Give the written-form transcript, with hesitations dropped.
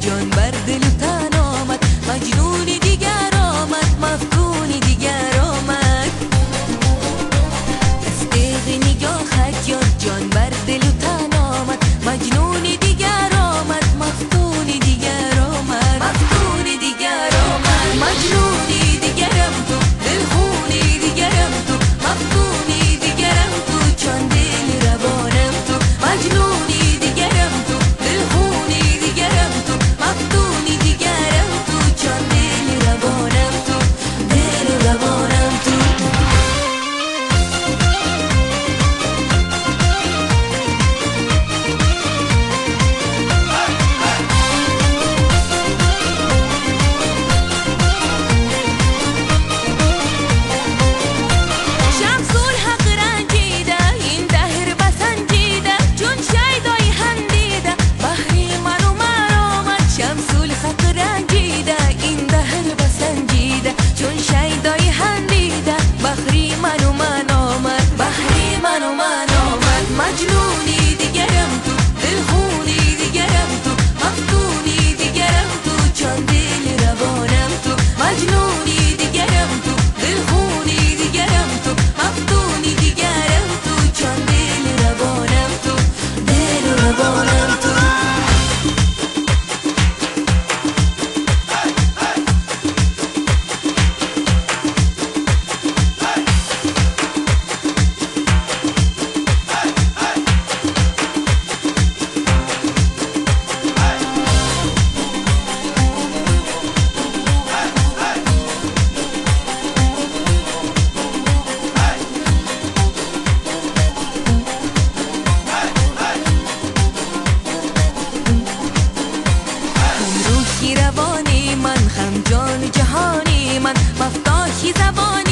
جان بر دل و تن آمد، مجنونی دیگر آمد، مفتونی دیگر آمد. تصدیق نگاهت یار جان بر دل و تن آمد، مجنونی دیگر آمد، مفتونی دیگر آمد، مفتونی دیگر آمد. مجنونی دیگرم تو، دلخونی دیگرم تو، مفتونی دیگرم تو، چون دل روانم تو. مجنونی دیگرم تو، دلخونی دیگرم تو، مفتونی دیگرم تو، چون دل روانم تو، دل روانم تو. مجنونی دیگرم تو، دلخونی دیگرم تو، مفتونی دیگرم تو، چون دل روانم تو. مجنونی دیگرم تو، دلخونی دیگرم تو، مفتونی دیگرم تو، چون دل روانم تو، دل روانم تو. روحی روانی من، خم جان جهانی من، مفتاحی زبانی